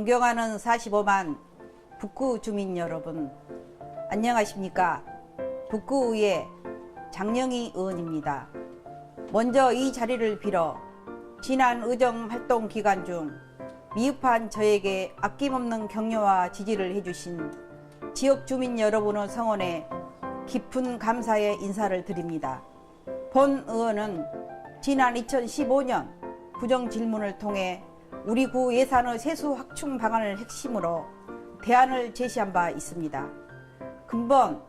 존경하는 45만 북구 주민 여러분, 안녕하십니까? 북구의회 장영희 의원입니다. 먼저 이 자리를 빌어 지난 의정활동 기간 중 미흡한 저에게 아낌없는 격려와 지지를 해주신 지역 주민 여러분의 성원에 깊은 감사의 인사를 드립니다. 본 의원은 지난 2015년 구정질문을 통해 우리 구 예산의 세수 확충 방안을 핵심으로 대안을 제시한 바 있습니다. 근본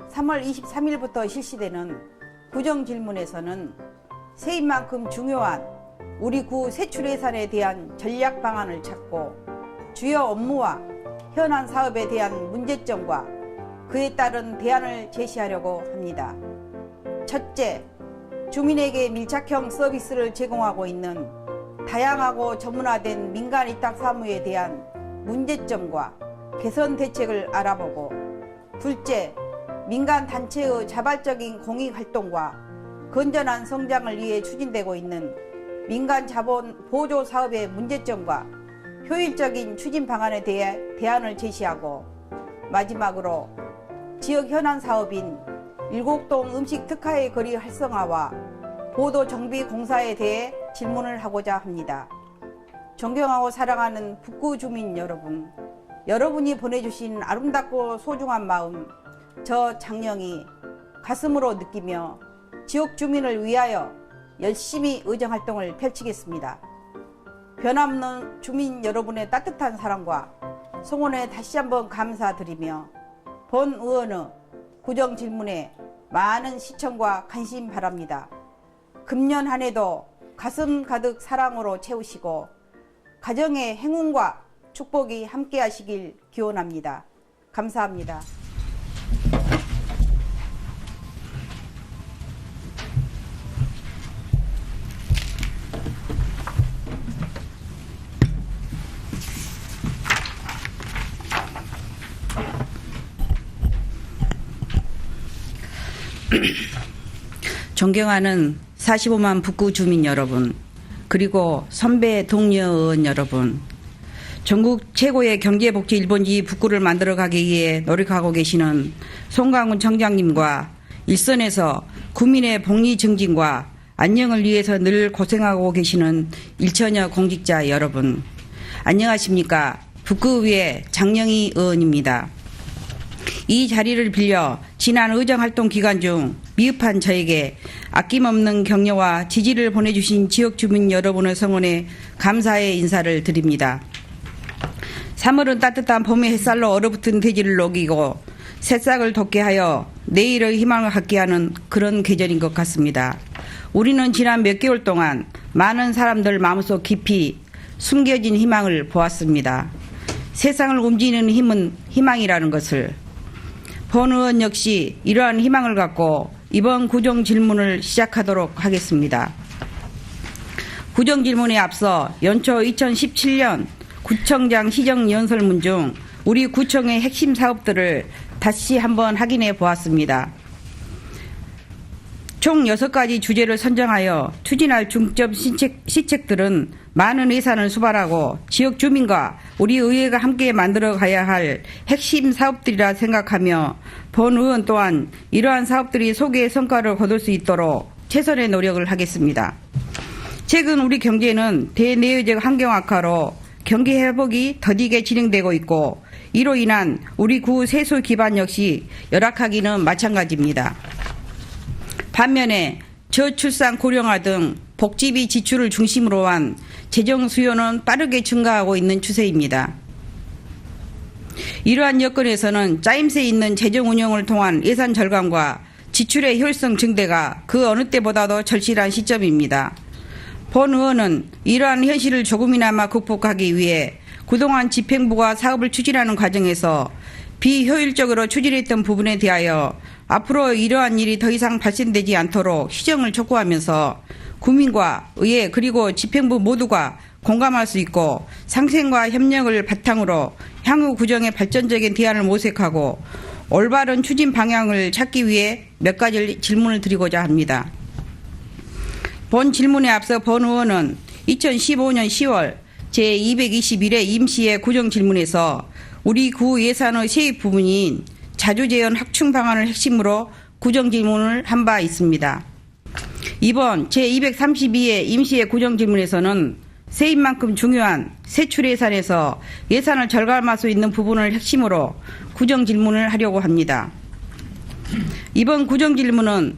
3월 23일부터 실시되는 구정질문에서는 세입만큼 중요한 우리 구 세출 예산에 대한 전략 방안을 찾고 주요 업무와 현안 사업에 대한 문제점과 그에 따른 대안을 제시하려고 합니다. 첫째, 주민에게 밀착형 서비스를 제공하고 있는 다양하고 전문화된 민간 위탁 사무에 대한 문제점과 개선 대책을 알아보고, 둘째, 민간 단체의 자발적인 공익활동과 건전한 성장을 위해 추진되고 있는 민간 자본 보조 사업의 문제점과 효율적인 추진 방안에 대해 대안을 제시하고, 마지막으로 지역 현안 사업인 일곡동 음식 특화의 거리 활성화와 보도 정비 공사에 대해 질문을 하고자 합니다. 존경하고 사랑하는 북구 주민 여러분, 여러분이 보내주신 아름답고 소중한 마음, 저 장영희 가슴으로 느끼며 지역 주민을 위하여 열심히 의정활동을 펼치겠습니다. 변함없는 주민 여러분의 따뜻한 사랑과 성원에 다시 한번 감사드리며 본 의원의 구정질문에 많은 시청과 관심 바랍니다. 금년 한 해도 가슴 가득 사랑으로 채우시고 가정의 행운과 축복이 함께 하시길 기원합니다. 감사합니다. 존경하는 45만 북구 주민 여러분, 그리고 선배 동료 의원 여러분, 전국 최고의 경제복지 1번지 북구를 만들어가기 위해 노력하고 계시는 송강훈 청장님과 일선에서 국민의 복리 증진과 안녕을 위해서 늘 고생하고 계시는 일천여 공직자 여러분, 안녕하십니까? 북구의회 장영희 의원입니다. 이 자리를 빌려 지난 의정활동 기간 중 미흡한 저에게 아낌없는 격려와 지지를 보내주신 지역주민 여러분의 성원에 감사의 인사를 드립니다. 3월은 따뜻한 봄의 햇살로 얼어붙은 대지를 녹이고 새싹을 돋게 하여 내일의 희망을 갖게 하는 그런 계절인 것 같습니다. 우리는 지난 몇 개월 동안 많은 사람들 마음속 깊이 숨겨진 희망을 보았습니다. 세상을 움직이는 힘은 희망이라는 것을. 본 의원 역시 이러한 희망을 갖고 이번 구정질문을 시작하도록 하겠습니다. 구정질문에 앞서 연초 2017년 구청장 시정연설문 중 우리 구청의 핵심 사업들을 다시 한번 확인해 보았습니다. 총 6가지 주제를 선정하여 추진할 중점 시책들은 많은 예산을 수발하고 지역 주민과 우리 의회가 함께 만들어 가야 할 핵심 사업들이라 생각하며 본 의원 또한 이러한 사업들이 소개의 성과를 거둘 수 있도록 최선의 노력을 하겠습니다. 최근 우리 경제는 대내외적 환경 악화로 경기 회복이 더디게 진행되고 있고, 이로 인한 우리 구 세수 기반 역시 열악하기는 마찬가지입니다. 반면에 저출산 고령화 등 복지비 지출을 중심으로 한 재정 수요는 빠르게 증가하고 있는 추세입니다. 이러한 여건에서는 짜임새 있는 재정 운영을 통한 예산 절감과 지출의 효율성 증대가 그 어느 때보다도 절실한 시점입니다. 본 의원은 이러한 현실을 조금이나마 극복하기 위해 그동안 집행부가 사업을 추진하는 과정에서 비효율적으로 추진했던 부분에 대하여 앞으로 이러한 일이 더 이상 발생되지 않도록 시정을 촉구하면서 국민과 의회 그리고 집행부 모두가 공감할 수 있고 상생과 협력을 바탕으로 향후 구정의 발전적인 대안을 모색하고 올바른 추진 방향을 찾기 위해 몇 가지 질문을 드리고자 합니다. 본 질문에 앞서 본 의원은 2015년 10월 제221회 임시의 구정질문에서 우리 구 예산의 세입 부분인 자주재현 확충 방안을 핵심으로 구정질문을 한 바 있습니다. 이번 제232회 임시의 구정질문에서는 세입만큼 중요한 세출 예산에서 예산을 절감할 수 있는 부분을 핵심으로 구정질문을 하려고 합니다. 이번 구정질문은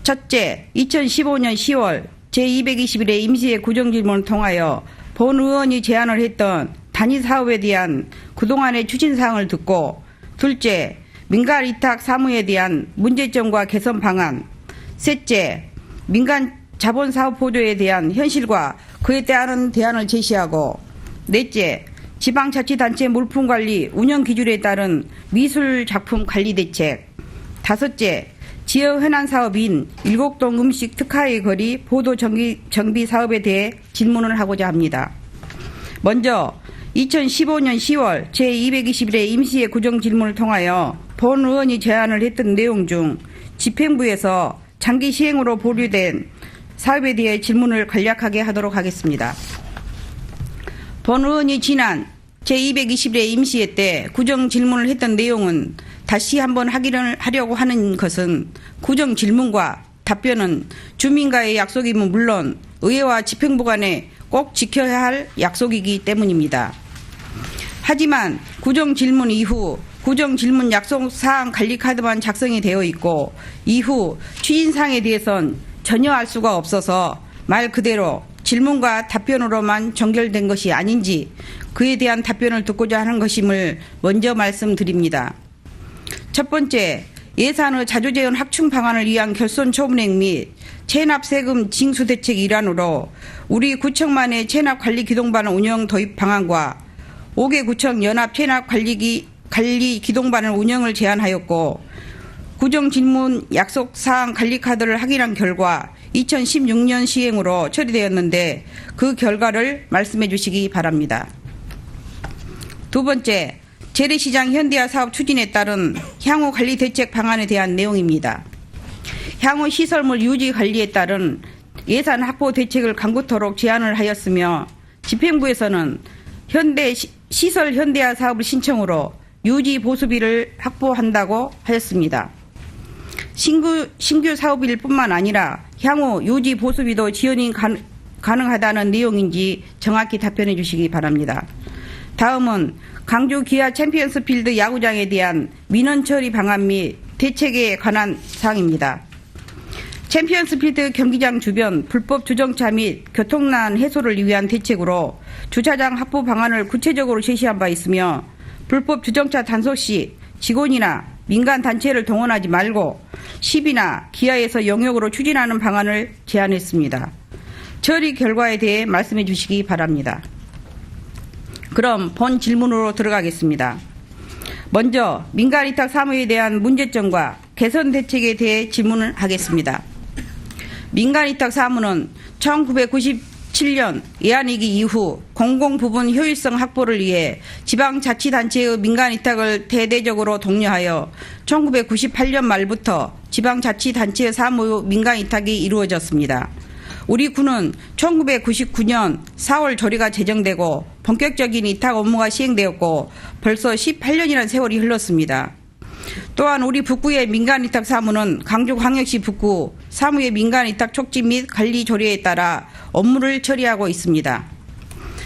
첫째, 2015년 10월 제221회 임시의 구정질문을 통하여 본 의원이 제안을 했던 단위사업에 대한 그동안의 추진사항을 듣고, 둘째, 민간위탁 사무에 대한 문제점과 개선 방안, 셋째, 민간 자본사업 보조에 대한 현실과 그에 따른 대안을 제시하고, 넷째, 지방자치단체 물품관리 운영 기준에 따른 미술작품 관리 대책, 다섯째, 지역 현안 사업인 일곡동 음식 특화의 거리 보도 정비 사업에 대해 질문을 하고자 합니다. 먼저 2015년 10월 제221회 임시의 구정 질문을 통하여 본 의원이 제안을 했던 내용 중 집행부에서 장기 시행으로 보류된 사업에 대해 질문을 간략하게 하도록 하겠습니다. 본 의원이 지난 제221회 임시회 때 구정 질문을 했던 내용은 다시 한번 확인을 하려고 하는 것은 구정 질문과 답변은 주민과의 약속이면 물론 의회와 집행부 간에 꼭 지켜야 할 약속이기 때문입니다. 하지만 구정 질문 이후 구정 질문 약속 사항 관리 카드만 작성이 되어 있고 이후 추진사항에 대해선 전혀 알 수가 없어서 말 그대로 질문과 답변으로만 전결된 것이 아닌지 그에 대한 답변을 듣고자 하는 것임을 먼저 말씀드립니다. 첫 번째, 예산의 자주재현 확충 방안을 위한 결손 처분액 및 체납 세금 징수 대책 일환으로 우리 구청만의 체납 관리 기동반 운영 도입 방안과 5개 구청 연합 체납 관리 기동반을 운영을 제안하였고, 구정 질문 약속 사항 관리 카드를 확인한 결과 2016년 시행으로 처리되었는데 그 결과를 말씀해 주시기 바랍니다. 두 번째, 재래시장 현대화 사업 추진에 따른 향후 관리 대책 방안에 대한 내용입니다. 향후 시설물 유지 관리에 따른 예산 확보 대책을 강구토록 제안을 하였으며 집행부에서는 시설 현대화 사업을 신청으로 유지 보수비를 확보한다고 하였습니다. 신규 사업일 뿐만 아니라 향후 유지 보수비도 지원이 가능하다는 내용인지 정확히 답변해 주시기 바랍니다. 다음은 강주 기아 챔피언스 필드 야구장에 대한 민원 처리 방안 및 대책에 관한 사항입니다. 챔피언스 필드 경기장 주변 불법 주정차 및 교통난 해소를 위한 대책으로 주차장 확보 방안을 구체적으로 제시한 바 있으며 불법 주정차 단속 시 직원이나 민간 단체를 동원하지 말고 시비나 기아에서 영역으로 추진하는 방안을 제안했습니다. 처리 결과에 대해 말씀해 주시기 바랍니다. 그럼 본 질문으로 들어가겠습니다. 먼저 민간위탁 사무에 대한 문제점과 개선 대책에 대해 질문을 하겠습니다. 민간위탁 사무는 1997년 예안위기 이후 공공부분 효율성 확보를 위해 지방자치단체의 민간위탁을 대대적으로 독려하여 1998년 말부터 지방자치단체의 사무 민간위탁이 이루어졌습니다. 우리 구는 1999년 4월 조례가 제정되고 본격적인 위탁 업무가 시행되었고 벌써 18년이라는 세월이 흘렀습니다. 또한 우리 북구의 민간위탁 사무는 강주광역시 북구 사무의 민간위탁 촉진 및 관리 조례에 따라 업무를 처리하고 있습니다.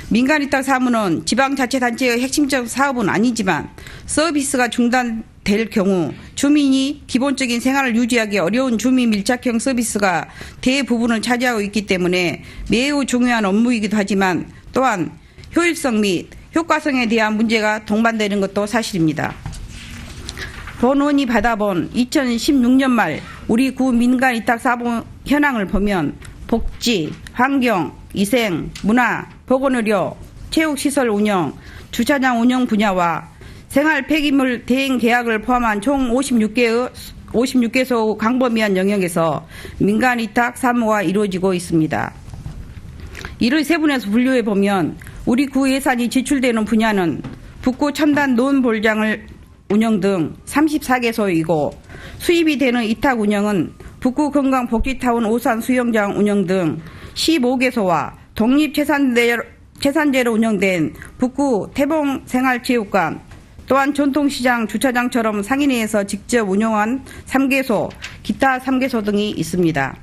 민간위탁 사무는 지방자치단체의 핵심적 사업은 아니지만 서비스가 중단될 경우 주민이 기본적인 생활을 유지하기 어려운 주민 밀착형 서비스가 대부분을 차지하고 있기 때문에 매우 중요한 업무이기도 하지만 또한 효율성 및 효과성에 대한 문제가 동반되는 것도 사실입니다. 본 의원이 받아본 2016년 말 우리 구 민간위탁 사무 현황을 보면 복지, 환경, 위생, 문화, 보건의료, 체육시설 운영, 주차장 운영 분야와 생활 폐기물 대행 계약을 포함한 총 56개소 광범위한 영역에서 민간위탁 사무가 이루어지고 있습니다. 이를 세분해서 분류해 보면 우리 구 예산이 지출되는 분야는 북구 첨단 노원볼장을 운영 등 34개소이고 수입이 되는 위탁 운영은 북구 건강복지타운 오산 수영장 운영 등 15개소와 재산제로 운영된 북구 태봉생활체육관, 또한 전통시장 주차장처럼 상인회에서 직접 운영한 3개소, 기타 3개소 등이 있습니다.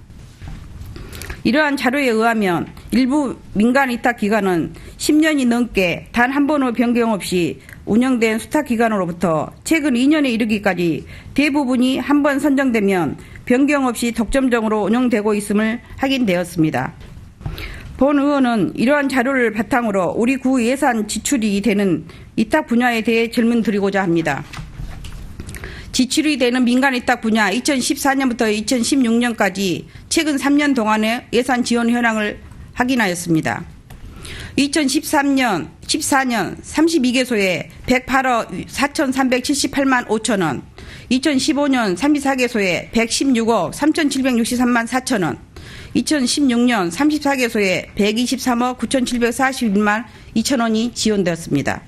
이러한 자료에 의하면 일부 민간 위탁기관은 10년이 넘게 단 한 번의 변경 없이 운영된 수탁기관으로부터 최근 2년에 이르기까지 대부분이 한 번 선정되면 변경 없이 독점적으로 운영되고 있음을 확인되었습니다. 본 의원은 이러한 자료를 바탕으로 우리 구 예산 지출이 되는 위탁 분야에 대해 질문 드리고자 합니다. 지출이 되는 민간 위탁 분야 2014년부터 2016년까지 최근 3년 동안의 예산 지원 현황을 확인하였습니다. 2013년, 14년 32개소에 108억 4,378만 5천 원, 2015년 34개소에 116억 3,763만 4천 원, 2016년 34개소에 123억 9,741만 2천 원이 지원되었습니다.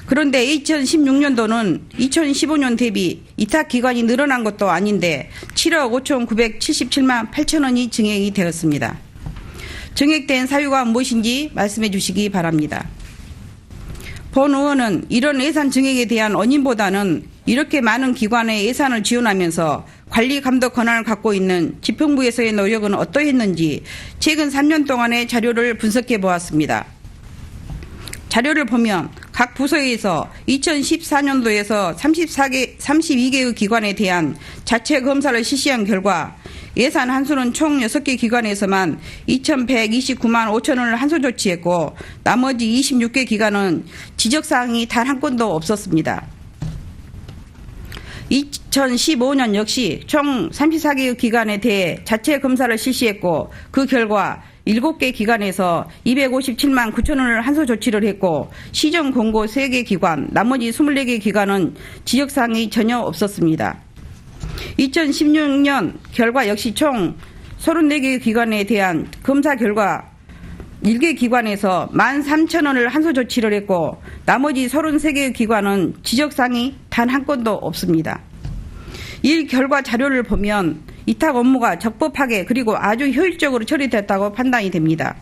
그런데 2016년도는 2015년 대비 위탁기관이 늘어난 것도 아닌데 7억 5,977만 8천 원이 증액이 되었습니다. 증액된 사유가 무엇인지 말씀해 주시기 바랍니다. 본 의원은 이런 예산 증액에 대한 원인보다는 이렇게 많은 기관에 예산을 지원하면서 관리 감독 권한을 갖고 있는 지평부에서의 노력은 어떠했는지 최근 3년 동안의 자료를 분석해 보았습니다. 자료를 보면 각 부서에서 2014년도에서 32개의 기관에 대한 자체 검사를 실시한 결과 예산 한수는 총 6개 기관에서만 2,129만 5천 원을 한수 조치했고 나머지 26개 기관은 지적사항이 단 한 건도 없었습니다. 2015년 역시 총 34개의 기관에 대해 자체 검사를 실시했고 그 결과 7개 기관에서 257만 9천 원을 한수 조치를 했고 시정 공고 3개 기관, 나머지 24개 기관은 지적사항이 전혀 없었습니다. 2016년 결과 역시 총 34개 기관에 대한 검사 결과 1개 기관에서 13,000원을 한수 조치를 했고 나머지 33개 기관은 지적사항이 단 한 건도 없습니다. 이 결과 자료를 보면 위탁 업무가 적법하게 그리고 아주 효율적으로 처리됐다고 판단이 됩니다.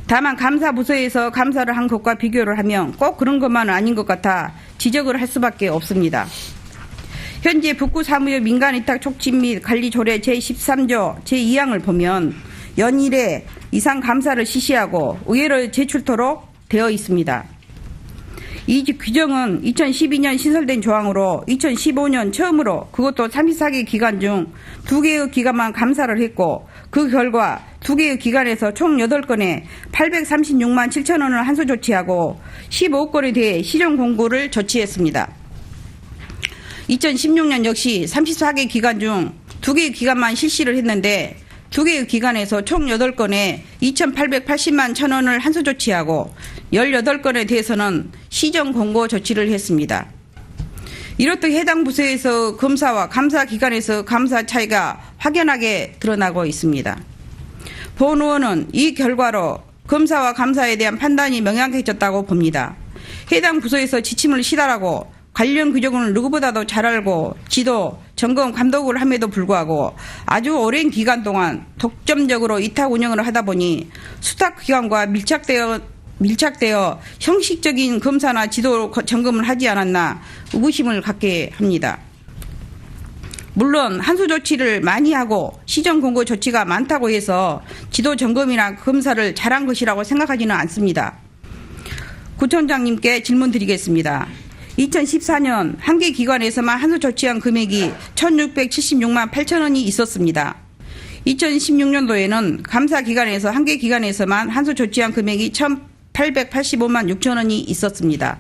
다만 감사부서에서 감사를 한 것과 비교를 하면 꼭 그런 것만은 아닌 것 같아 지적을 할 수밖에 없습니다. 현재 북구 사무역 민간 위탁 촉진 및 관리 조례 제13조 제2항을 보면 연일에 이상 감사를 실시하고 의회로 제출토록 되어 있습니다. 이 규정은 2012년 신설된 조항으로 2015년 처음으로 그것도 34개 기관 중 2개의 기관만 감사를 했고 그 결과 2개의 기관에서 총 8건에 836만 7천 원을 한수 조치하고 15건에 대해 시정 공고를 조치했습니다. 2016년 역시 34개 기관 중 2개의 기관만 실시를 했는데 2개의 기관에서 총 8건에 2,880만 1천 원을 한수 조치하고 18건에 대해서는 시정 공고 조치를 했습니다. 이렇듯 해당 부서에서 검사와 감사 기관에서 감사 차이가 확연하게 드러나고 있습니다. 본 의원은 이 결과로 검사와 감사에 대한 판단이 명확해졌다고 봅니다. 해당 부서에서 지침을 시달하고 관련 규정을 누구보다도 잘 알고 지도, 점검, 감독을 함에도 불구하고 아주 오랜 기간 동안 독점적으로 위탁 운영을 하다 보니 수탁기관과 밀착되어 형식적인 검사나 지도 점검을 하지 않았나 의구심을 갖게 합니다. 물론 한수 조치를 많이 하고 시정 공고 조치가 많다고 해서 지도 점검이나 검사를 잘한 것이라고 생각하지는 않습니다. 구청장님께 질문 드리겠습니다. 2014년 한 개 기관에서만 한수 조치한 금액이 1,676만 8천 원이 있었습니다. 2016년도에는 감사 기관에서 한 개 기관에서만 한수 조치한 금액이 1,885만 6천 원이 있었습니다.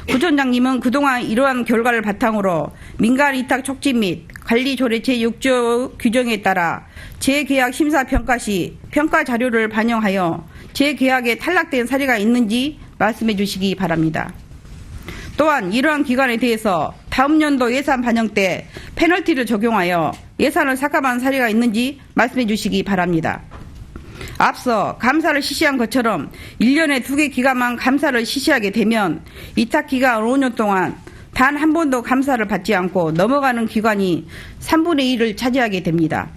구청장님은 그동안 이러한 결과를 바탕으로 민간 위탁 촉진 및 관리 조례 제6조 규정에 따라 재계약 심사 평가 시 평가 자료를 반영하여 재계약에 탈락된 사례가 있는지 말씀해 주시기 바랍니다. 또한 이러한 기관에 대해서 다음 연도 예산 반영 때 페널티를 적용하여 예산을 삭감한 사례가 있는지 말씀해 주시기 바랍니다. 앞서 감사를 실시한 것처럼 1년에 2개 기관만 감사를 실시하게 되면 위탁기간 5년 동안 단 한 번도 감사를 받지 않고 넘어가는 기관이 3분의 1을 차지하게 됩니다.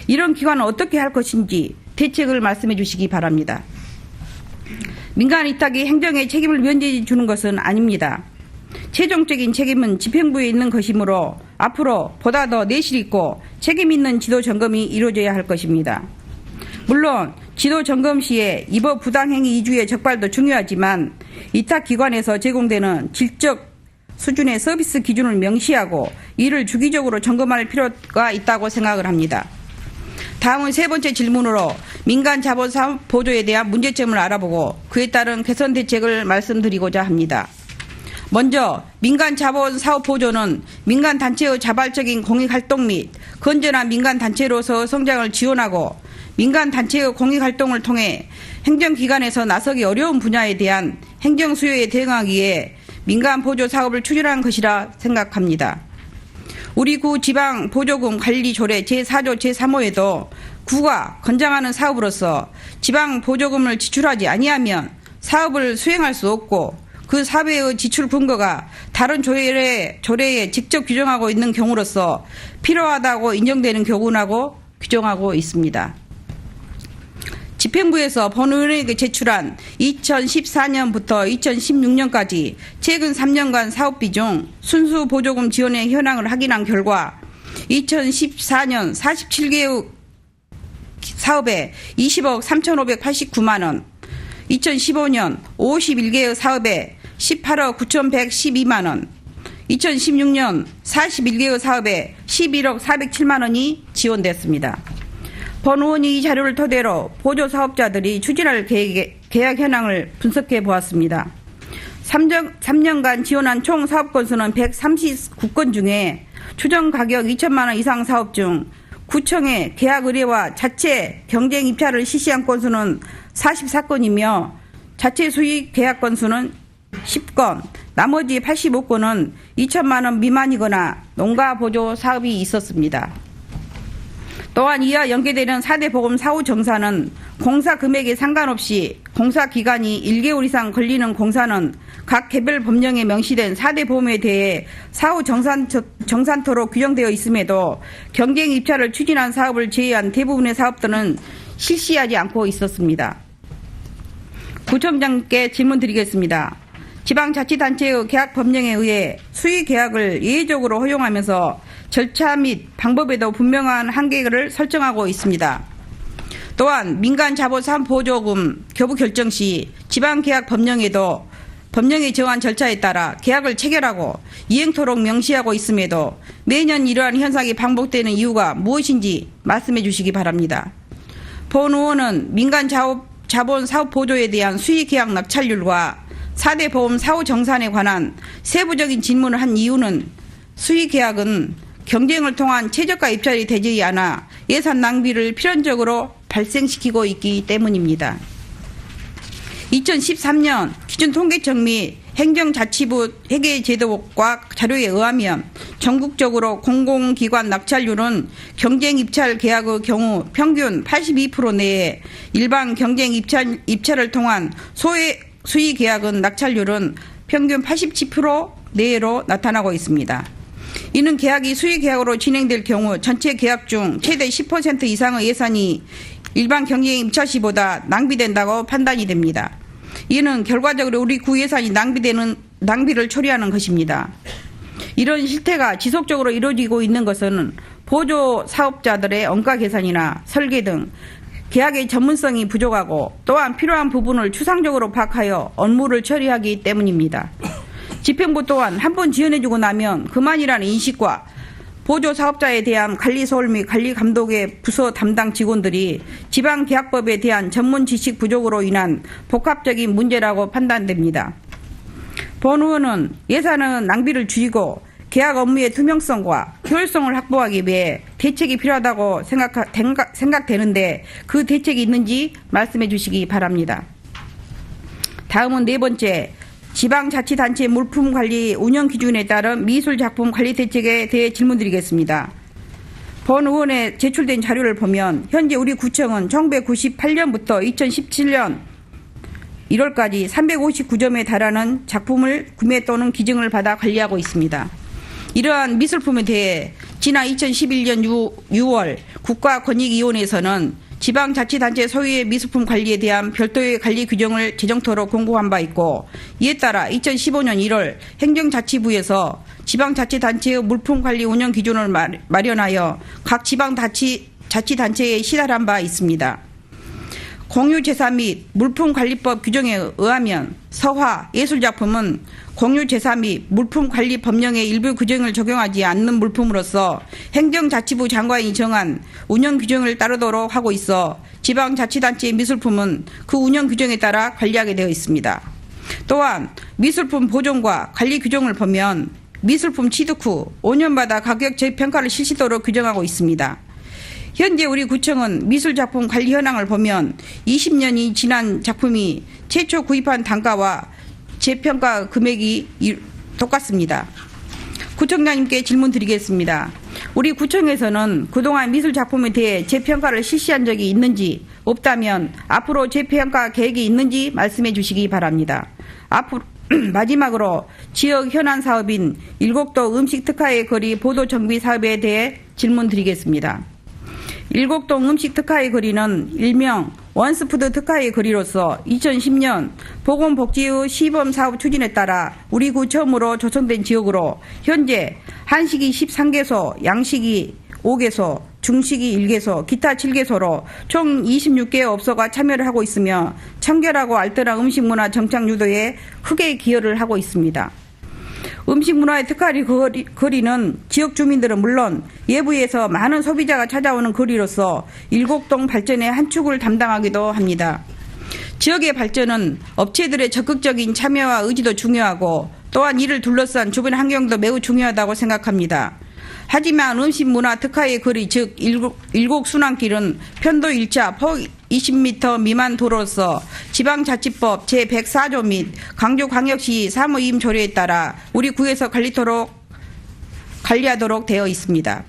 이런 기관은 어떻게 할 것인지 대책을 말씀해 주시기 바랍니다. 민간 위탁이 행정의 책임을 면제해 주는 것은 아닙니다. 최종적인 책임은 집행부에 있는 것이므로 앞으로 보다 더 내실 있고 책임 있는 지도 점검이 이루어져야 할 것입니다. 물론 지도 점검 시에 입법 부당행위 이주의 적발도 중요하지만 위탁기관에서 제공되는 질적 수준의 서비스 기준을 명시하고 이를 주기적으로 점검할 필요가 있다고 생각을 합니다. 다음은 세 번째 질문으로 민간 자본 사업 보조에 대한 문제점을 알아보고 그에 따른 개선 대책을 말씀드리고자 합니다. 먼저 민간 자본 사업 보조는 민간 단체의 자발적인 공익 활동 및 건전한 민간 단체로서 성장을 지원하고 민간 단체의 공익 활동을 통해 행정기관에서 나서기 어려운 분야에 대한 행정 수요에 대응하기 위해 민간 보조 사업을 추진한 것이라 생각합니다. 우리 구 지방 보조금 관리 조례 제4조 제3호에도 구가 건장하는 사업으로서 지방 보조금을 지출하지 아니하면 사업을 수행할 수 없고 그 사업의 지출 근거가 다른 조례에 직접 규정하고 있는 경우로서 필요하다고 인정되는 경우라고 규정하고 있습니다. 집행부에서 본 의원에게 제출한 2014년부터 2016년까지 최근 3년간 사업비 중 순수 보조금 지원의 현황을 확인한 결과 2014년 47개의 사업에 20억 3,589만 원, 2015년 51개의 사업에 18억 9,112만 원, 2016년 41개의 사업에 11억 407만 원이 지원됐습니다. 본 의원이 이 자료를 토대로 보조 사업자들이 추진할 계약 현황을 분석해 보았습니다. 3년간 지원한 총 사업 건수는 139건 중에 추정 가격 2천만 원 이상 사업 중 구청의 계약 의뢰와 자체 경쟁 입찰을 실시한 건수는 44건이며 자체 수익 계약 건수는 10건, 나머지 85건은 2천만 원 미만이거나 농가 보조 사업이 있었습니다. 또한 이와 연계되는 4대 보험 사후 정산은 공사 금액에 상관없이 공사 기간이 1개월 이상 걸리는 공사는 각 개별 법령에 명시된 4대 보험에 대해 사후 정산토로 규정되어 있음에도 경쟁 입찰을 추진한 사업을 제외한 대부분의 사업들은 실시하지 않고 있었습니다. 구청장께 질문드리겠습니다. 지방자치단체의 계약 법령에 의해 수의 계약을 예외적으로 허용하면서 절차 및 방법에도 분명한 한계를 설정하고 있습니다. 또한 민간 자본 사업 보조금 교부 결정 시 지방계약 법령에도 법령에 정한 절차에 따라 계약을 체결하고 이행토록 명시하고 있음에도 매년 이러한 현상이 반복되는 이유가 무엇인지 말씀해 주시기 바랍니다. 본 의원은 민간 자본 사업 보조에 대한 수의 계약 낙찰률과 4대 보험 사후 정산에 관한 세부적인 질문을 한 이유는 수의 계약은 경쟁을 통한 최저가 입찰이 되지 않아 예산 낭비를 필연적으로 발생시키고 있기 때문입니다. 2013년 기준통계청 및 행정자치부 회계제도과 자료에 의하면 전국적으로 공공기관 낙찰률은 경쟁 입찰 계약의 경우 평균 82% 내에 일반 경쟁 입찰을 통한 수의 계약은 낙찰률은 평균 87% 내로 나타나고 있습니다. 이는 계약이 수의 계약으로 진행될 경우 전체 계약 중 최대 10% 이상의 예산이 일반 경쟁 입찰 시보다 낭비된다고 판단이 됩니다. 이는 결과적으로 우리 구 예산이 낭비를 초래하는 것입니다. 이런 실태가 지속적으로 이루어지고 있는 것은 보조 사업자들의 원가 계산이나 설계 등 계약의 전문성이 부족하고 또한 필요한 부분을 추상적으로 파악하여 업무를 처리하기 때문입니다. 집행부 또한 한 번 지원해주고 나면 그만이라는 인식과 보조 사업자에 대한 관리 소홀 및 관리 감독의 부서 담당 직원들이 지방계약법에 대한 전문 지식 부족으로 인한 복합적인 문제라고 판단됩니다. 본 의원은 예산은 낭비를 줄이고 계약 업무의 투명성과 효율성을 확보하기 위해 대책이 필요하다고 생각되는데 그 대책이 있는지 말씀해 주시기 바랍니다. 다음은 네 번째, 지방자치단체 물품관리 운영기준에 따른 미술작품 관리 대책에 대해 질문드리겠습니다. 본 의원에 제출된 자료를 보면 현재 우리 구청은 1998년부터 2017년 1월까지 359점에 달하는 작품을 구매 또는 기증을 받아 관리하고 있습니다. 이러한 미술품에 대해 지난 2011년 6월 국가권익위원회에서는 지방자치단체 소유의 미술품 관리에 대한 별도의 관리 규정을 제정토로 공고한 바 있고, 이에 따라 2015년 1월 행정자치부에서 지방자치단체의 물품관리 운영 기준을 마련하여 각 지방자치단체에 시달한 바 있습니다. 공유재산 및 물품관리법 규정에 의하면 서화, 예술작품은 공유재산 및 물품관리법령의 일부 규정을 적용하지 않는 물품으로서 행정자치부 장관이 정한 운영 규정을 따르도록 하고 있어 지방자치단체의 미술품은 그 운영 규정에 따라 관리하게 되어 있습니다. 또한 미술품 보존과 관리 규정을 보면 미술품 취득 후 5년마다 가격 재평가를 실시도록 규정하고 있습니다. 현재 우리 구청은 미술작품 관리 현황을 보면 20년이 지난 작품이 최초 구입한 단가와 재평가 금액이 똑같습니다. 구청장님께 질문 드리겠습니다. 우리 구청에서는 그동안 미술작품에 대해 재평가를 실시한 적이 있는지, 없다면 앞으로 재평가 계획이 있는지 말씀해 주시기 바랍니다. 마지막으로 지역 현안 사업인 일곡동 음식 특화의 거리 보도 정비 사업에 대해 질문 드리겠습니다. 일곡동 음식 특화의 거리는 일명 원스푸드 특화의 거리로서 2010년 보건복지의 시범사업 추진에 따라 우리 구 처음으로 조성된 지역으로 현재 한식이 13개소, 양식이 5개소, 중식이 1개소, 기타 7개소로 총 26개의 업소가 참여를 하고 있으며 청결하고 알뜰한 음식문화 정착 유도에 크게 기여를 하고 있습니다. 음식문화의 특화의 거리는 지역 주민들은 물론 외부에서 많은 소비자가 찾아오는 거리로서 일곡동 발전의 한 축을 담당하기도 합니다. 지역의 발전은 업체들의 적극적인 참여와 의지도 중요하고 또한 이를 둘러싼 주변 환경도 매우 중요하다고 생각합니다. 하지만 음식문화 특화의 거리 즉 일곡순환길은 편도 1차 폭 20m 미만 도로로서 지방자치법 제104조 및 광주광역시 사무임 조례에 따라 우리 구에서 관리하도록 되어 있습니다.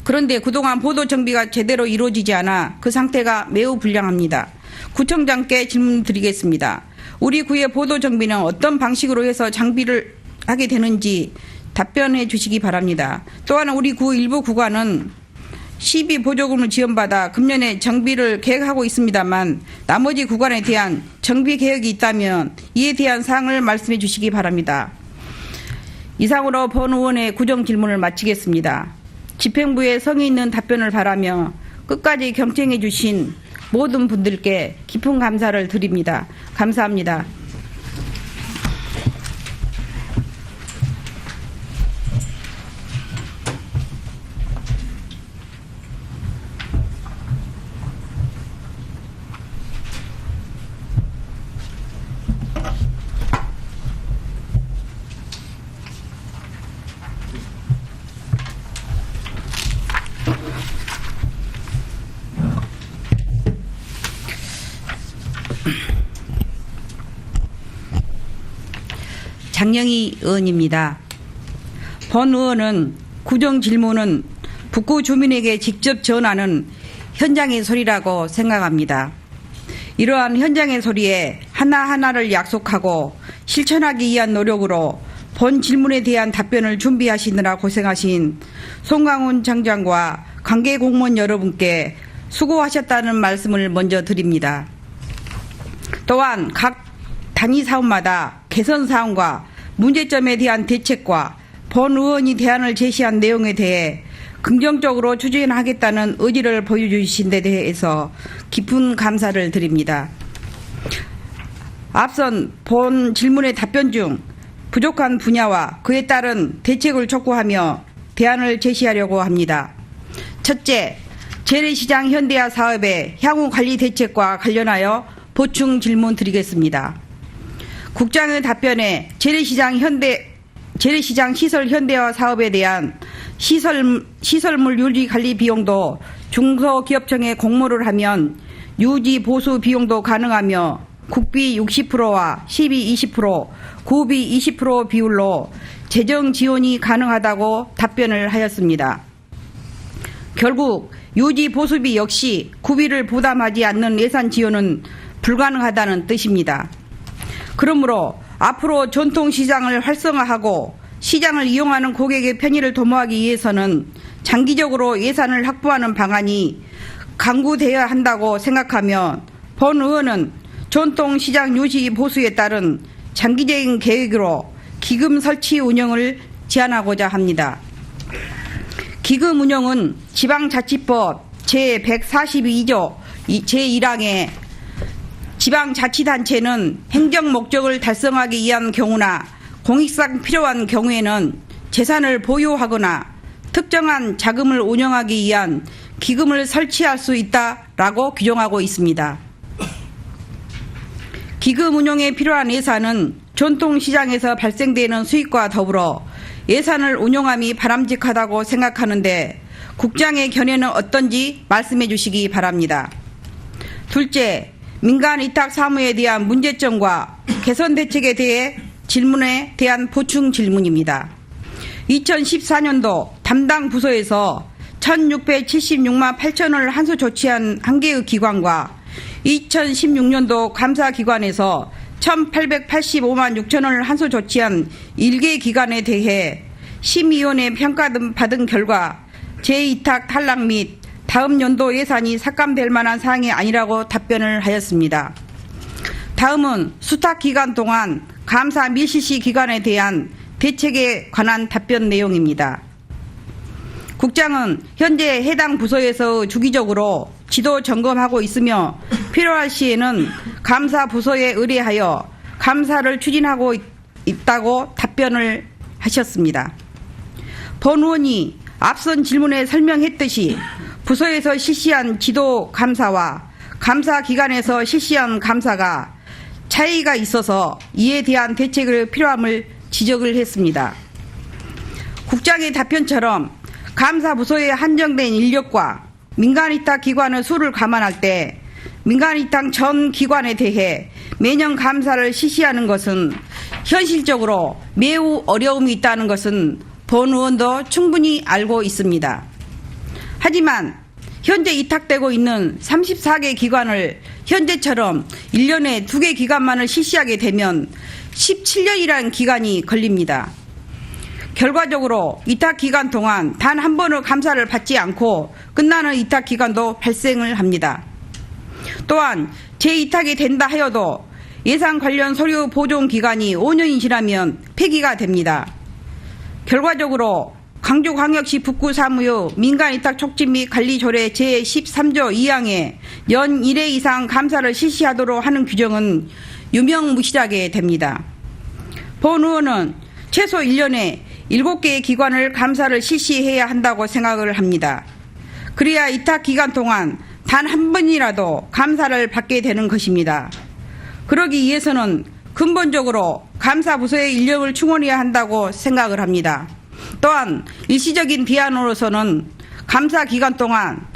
그런데 그동안 보도 정비가 제대로 이루어지지 않아 그 상태가 매우 불량합니다. 구청장께 질문 드리겠습니다. 우리 구의 보도 정비는 어떤 방식으로 해서 장비를 하게 되는지 답변해 주시기 바랍니다. 또한 우리 구 일부 구간은 시비 보조금을 지원받아 금년에 정비를 계획하고 있습니다만 나머지 구간에 대한 정비 계획이 있다면 이에 대한 사항을 말씀해 주시기 바랍니다. 이상으로 본 의원의 구정 질문을 마치겠습니다. 집행부의 성의 있는 답변을 바라며 끝까지 경청해 주신 모든 분들께 깊은 감사를 드립니다. 감사합니다. 장영희 의원입니다. 본 의원은 구정 질문은 북구 주민에게 직접 전하는 현장의 소리라고 생각합니다. 이러한 현장의 소리에 하나하나를 약속하고 실천하기 위한 노력으로 본 질문에 대한 답변을 준비하시느라 고생하신 송강훈 청장과 관계 공무원 여러분께 수고하셨다는 말씀을 먼저 드립니다. 또한 각 단위 사업마다 개선 사항과 문제점에 대한 대책과 본 의원이 대안을 제시한 내용에 대해 긍정적으로 추진하겠다는 의지를 보여주신 데 대해서 깊은 감사를 드립니다. 앞선 본 질문의 답변 중 부족한 분야와 그에 따른 대책을 촉구하며 대안을 제시하려고 합니다. 첫째, 재래시장 현대화 사업의 향후 관리 대책과 관련하여 보충 질문 드리겠습니다. 국장의 답변에 재래시장 시설 현대화 사업에 대한 시설물 유지 관리 비용도 중소기업청에 공모를 하면 유지 보수 비용도 가능하며 국비 60%와 시비 20%, 구비 20% 비율로 재정 지원이 가능하다고 답변을 하였습니다. 결국 유지 보수비 역시 구비를 부담하지 않는 예산 지원은 불가능하다는 뜻입니다. 그러므로 앞으로 전통시장을 활성화하고 시장을 이용하는 고객의 편의를 도모하기 위해서는 장기적으로 예산을 확보하는 방안이 강구되어야 한다고 생각하며 본 의원은 전통시장 유지 보수에 따른 장기적인 계획으로 기금 설치 운영을 제안하고자 합니다. 기금 운영은 지방자치법 제142조 제1항에 지방자치단체는 행정 목적을 달성하기 위한 경우나 공익상 필요한 경우에는 재산을 보유하거나 특정한 자금을 운영하기 위한 기금을 설치할 수 있다라고 규정하고 있습니다. 기금 운용에 필요한 예산은 전통시장에서 발생되는 수익과 더불어 예산을 운용함이 바람직하다고 생각하는데 국장의 견해는 어떤지 말씀해 주시기 바랍니다. 둘째, 민간 위탁 사무에 대한 문제점과 개선 대책에 대해 질문에 대한 보충 질문입니다. 2014년도 담당 부서에서 1676만 8천원을 한수 조치한 한 개의 기관과 2016년도 감사기관에서 1885만 6천원을 한수 조치한 1개 기관에 대해 심의위원회 평가 등 받은 결과 재위탁 탈락 및 다음 연도 예산이 삭감될 만한 사항이 아니라고 답변을 하였습니다. 다음은 수탁 기간 동안 감사 밀실시 기관에 대한 대책에 관한 답변 내용입니다. 국장은 현재 해당 부서에서 주기적으로 지도 점검하고 있으며 필요할 시에는 감사 부서에 의뢰하여 감사를 추진하고 있다고 답변을 하셨습니다. 본 의원이 앞선 질문에 설명했듯이 부서에서 실시한 지도 감사와 감사 기관에서 실시한 감사가 차이가 있어서 이에 대한 대책을 필요함을 지적을 했습니다. 국장의 답변처럼 감사 부서에 한정된 인력과 민간위탁 기관의 수를 감안할 때 민간위탁 전 기관에 대해 매년 감사를 실시하는 것은 현실적으로 매우 어려움이 있다는 것은 본 의원도 충분히 알고 있습니다. 하지만 현재 위탁되고 있는 34개 기관을 현재처럼 1년에 2개 기관만을 실시하게 되면 17년이라는 기간이 걸립니다. 결과적으로 위탁 기간 동안 단 한 번의 감사를 받지 않고 끝나는 위탁 기간도 발생을 합니다. 또한 재위탁이 된다 하여도 예산 관련 서류 보존 기간이 5년이 지나면 폐기가 됩니다. 결과적으로 광주광역시 북구사무의 민간위탁 촉진 및 관리 조례 제13조 2항에 연 1회 이상 감사를 실시하도록 하는 규정은 유명무실하게 됩니다. 본 의원은 최소 1년에 7개의 기관을 감사를 실시해야 한다고 생각을 합니다. 그래야 위탁 기간 동안 단 한 번이라도 감사를 받게 되는 것입니다. 그러기 위해서는 근본적으로 감사부서의 인력을 충원해야 한다고 생각을 합니다. 또한 일시적인 대안으로서는 감사 기간 동안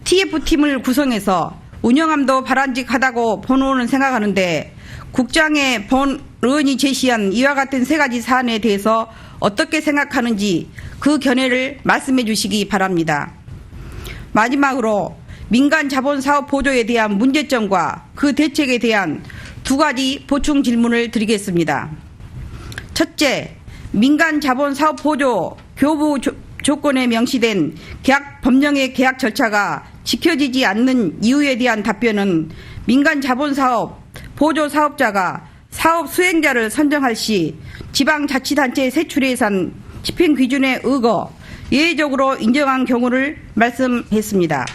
TF팀을 구성해서 운영함도 바람직하다고 본 의원은 생각하는데 국장의 본 의원이 제시한 이와 같은 세 가지 사안에 대해서 어떻게 생각하는지 그 견해를 말씀해 주시기 바랍니다. 마지막으로 민간 자본 사업 보조에 대한 문제점과 그 대책에 대한 두 가지 보충 질문을 드리겠습니다. 첫째, 민간 자본 사업 보조 교부 조건에 명시된 계약 법령의 계약 절차가 지켜지지 않는 이유에 대한 답변은 민간 자본 사업 보조 사업자가 사업 수행자를 선정할 시 지방자치단체 세출예산 집행기준에 의거 예외적으로 인정한 경우를 말씀했습니다.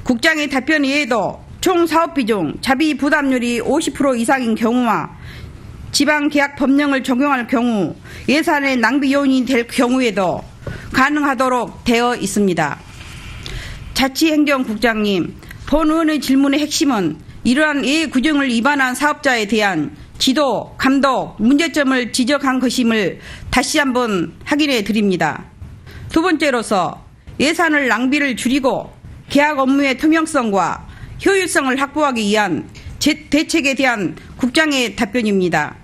국장의 답변 외에도 총 사업비 중 자비 부담률이 50% 이상인 경우와 지방계약 법령을 적용할 경우 예산의 낭비 요인이 될 경우에도 가능하도록 되어 있습니다. 자치행정국장님, 본 의원의 질문의 핵심은 이러한 예외 규정을 위반한 사업자에 대한 지도, 감독, 문제점을 지적한 것임을 다시 한번 확인해 드립니다. 두 번째로서 예산을 낭비를 줄이고 계약 업무의 투명성과 효율성을 확보하기 위한 대책에 대한 국장의 답변입니다.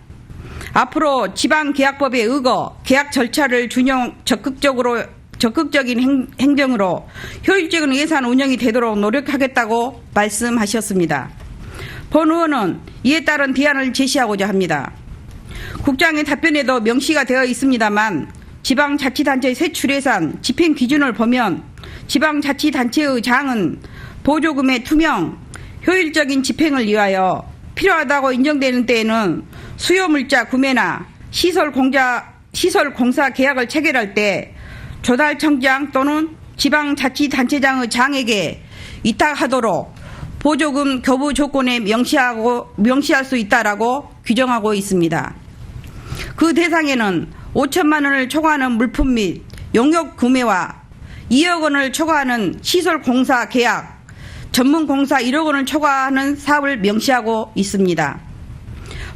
앞으로 지방계약법에 의거 계약 절차를 적극적인 행정으로 효율적인 예산 운영이 되도록 노력하겠다고 말씀하셨습니다. 본 의원은 이에 따른 대안을 제시하고자 합니다. 국장의 답변에도 명시가 되어 있습니다만 지방자치단체 세출예산 집행기준을 보면 지방자치단체의 장은 보조금의 투명, 효율적인 집행을 위하여 필요하다고 인정되는 때에는 수요물자 구매나 시설 공사 계약을 체결할 때 조달청장 또는 지방자치단체장의 장에게 위탁하도록 보조금 교부 조건에 명시할 수 있다라고 규정하고 있습니다. 그 대상에는 5천만 원을 초과하는 물품 및 용역 구매와 2억 원을 초과하는 시설 공사 계약, 전문 공사 1억 원을 초과하는 사업을 명시하고 있습니다.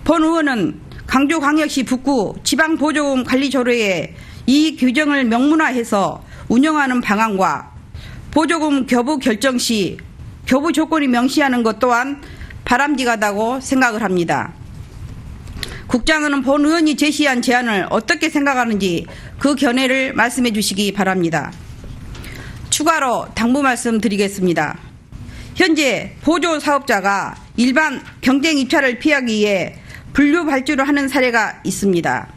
본 의원은 강주광역시 북구 지방보조금 관리조례에 이 규정을 명문화해서 운영하는 방안과 보조금 교부 결정 시 교부 조건이 명시하는 것 또한 바람직하다고 생각을 합니다. 국장은 본 의원이 제시한 제안을 어떻게 생각하는지 그 견해를 말씀해 주시기 바랍니다. 추가로 당부 말씀드리겠습니다. 현재 보조사업자가 일반 경쟁 입찰을 피하기 위해 분류 발주를 하는 사례가 있습니다.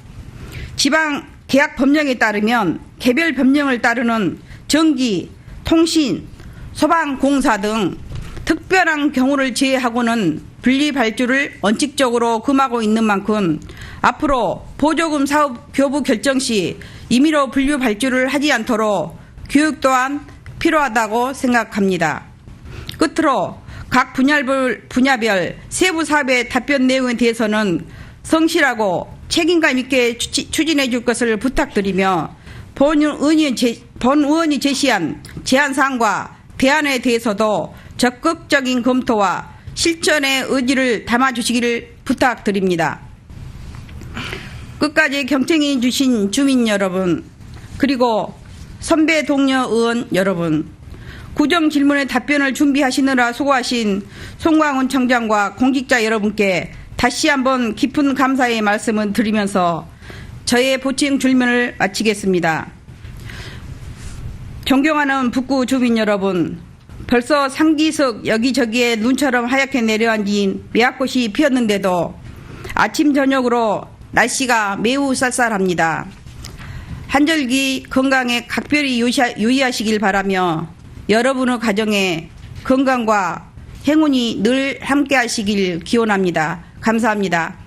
지방 계약 법령에 따르면 개별 법령을 따르는 전기, 통신, 소방공사 등 특별한 경우를 제외하고는 분리 발주를 원칙적으로 금하고 있는 만큼 앞으로 보조금 사업 교부 결정 시 임의로 분류 발주를 하지 않도록 교육 또한 필요하다고 생각합니다. 끝으로 각 분야별 세부 사업의 답변 내용에 대해서는 성실하고 책임감 있게 추진해 줄 것을 부탁드리며 본 의원이 제시한 제안사항과 대안에 대해서도 적극적인 검토와 실천의 의지를 담아주시기를 부탁드립니다. 끝까지 경청해 주신 주민 여러분, 그리고 선배 동료 의원 여러분, 구정 질문의 답변을 준비하시느라 수고하신 송광훈 청장과 공직자 여러분께 다시 한번 깊은 감사의 말씀을 드리면서 저의 보충 질문을 마치겠습니다. 존경하는 북구 주민 여러분, 벌써 상기석 여기저기에 눈처럼 하얗게 내려앉은 매화꽃이 피었는데도 아침 저녁으로 날씨가 매우 쌀쌀합니다. 한절기 건강에 각별히 유의하시길 바라며 여러분의 가정에 건강과 행운이 늘 함께 하시길 기원합니다. 감사합니다.